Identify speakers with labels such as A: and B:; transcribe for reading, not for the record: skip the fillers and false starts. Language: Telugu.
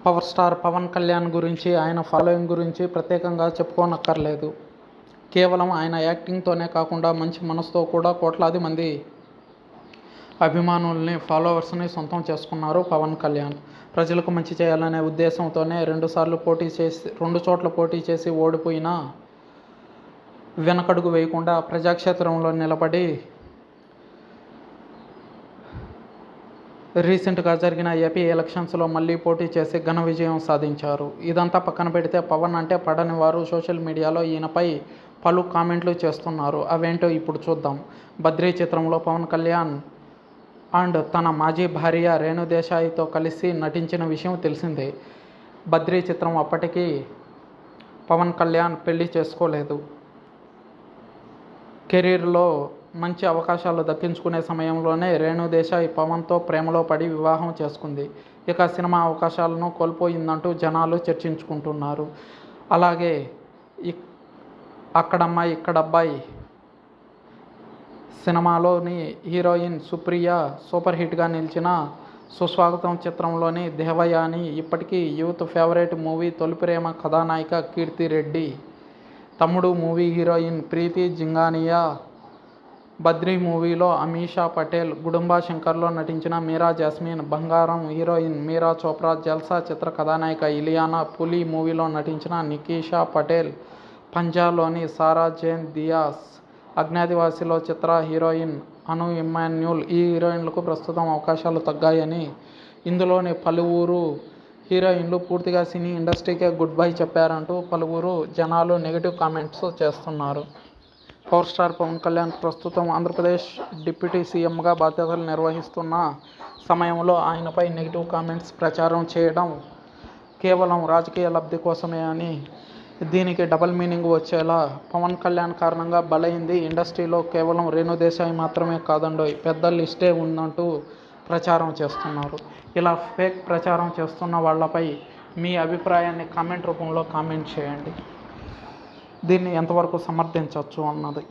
A: పవర్ స్టార్ పవన్ కళ్యాణ్ గురించి, ఆయన ఫాలోయింగ్ గురించి ప్రత్యేకంగా చెప్పుకోనక్కర్లేదు. కేవలం ఆయన యాక్టింగ్తోనే కాకుండా మంచి మనసుతో కూడా కోట్లాది మంది అభిమానుల్ని, ఫాలోవర్స్ని సొంతం చేసుకున్నారు పవన్ కళ్యాణ్. ప్రజలకు మంచి చేయాలనే ఉద్దేశంతోనే 2 చోట్ల పోటీ చేసి ఓడిపోయినా వెనకడుగు వేయకుండా ప్రజాక్షేత్రంలో నిలబడి రీసెంట్గా జరిగిన ఏపీ ఎలక్షన్స్లో మళ్ళీ పోటీ చేసి ఘన విజయం సాధించారు. ఇదంతా పక్కన పెడితే పవన్ అంటే పడని వారు సోషల్ మీడియాలో ఈయనపై పలు కామెంట్లు చేస్తున్నారు. అవేంటో ఇప్పుడు చూద్దాం. బద్రీ చిత్రంలో పవన్ కళ్యాణ్ అండ్ తన మాజీ భార్య రేణు దేశాయ్తో కలిసి నటించిన విషయం తెలిసిందే. బద్రీ చిత్రం అప్పటికి పవన్ కళ్యాణ్ పెళ్లి చేసుకోలేదు. కెరీర్లో మంచి అవకాశాలు దక్కించుకునే సమయంలోనే రేణు దేశాయ్ పవన్తో ప్రేమలో పడి వివాహం చేసుకుంది. ఇక సినిమా అవకాశాలను కోల్పోయిందంటూ జనాలు చర్చించుకుంటున్నారు. అలాగే అక్కడమ్మాయి ఇక్కడబ్బాయి సినిమాలోని హీరోయిన్ సుప్రియ సూపర్ హిట్గా నిలిచిన సుస్వాగతం చిత్రంలోని దేవయాని, ఇప్పటికీ యూత్ ఫేవరెట్ మూవీ తొలి ప్రేమ కథానాయిక కీర్తి రెడ్డి, తమ్ముడు మూవీ హీరోయిన్ ప్రీతి జింగానియా, బద్రీ మూవీలో అమీషా పటేల్, గుడుంబా శంకర్లో నటించిన మీరా జాస్మిన్, బంగారం హీరోయిన్ మీరా చోప్రా, జల్సా చిత్ర కథానాయిక ఇలియానా, పులి మూవీలో నటించిన నికీషా పటేల్, పంజాలోని సారా జేన్ దియాస్, అజ్ఞాతివాసిలో చిత్ర హీరోయిన్ అను ఇమ్మాన్యూల్. ఈ హీరోయిన్లకు ప్రస్తుతం అవకాశాలు తగ్గాయని, ఇందులోని పలువురు హీరోయిన్లు పూర్తిగా సినీ ఇండస్ట్రీకే గుడ్ బై చెప్పారంటూ పలువురు జనాలు నెగిటివ్ కామెంట్స్ చేస్తున్నారు. పవర్ స్టార్ పవన్ కళ్యాణ్ ప్రస్తుతం ఆంధ్రప్రదేశ్ డిప్యూటీ సీఎంగా బాధ్యతలు నిర్వహిస్తున్న సమయంలో ఆయనపై నెగిటివ్ కామెంట్స్ ప్రచారం చేయడం కేవలం రాజకీయ లబ్ధి కోసమే అని, దీనికి డబుల్ మీనింగ్ వచ్చేలా పవన్ కళ్యాణ్ కారణంగా బలైంది ఇండస్ట్రీలో కేవలం రేణు దేశాయ్ మాత్రమే కాదండోయ్, పెద్ద లిస్టే ఉందంటూ ప్రచారం చేస్తున్నారు. ఇలా ఫేక్ ప్రచారం చేస్తున్న వాళ్ళపై మీ అభిప్రాయాన్ని కామెంట్ రూపంలో కామెంట్ చేయండి. దీన్ని ఎంతవరకు సమర్థించవచ్చు అన్నది.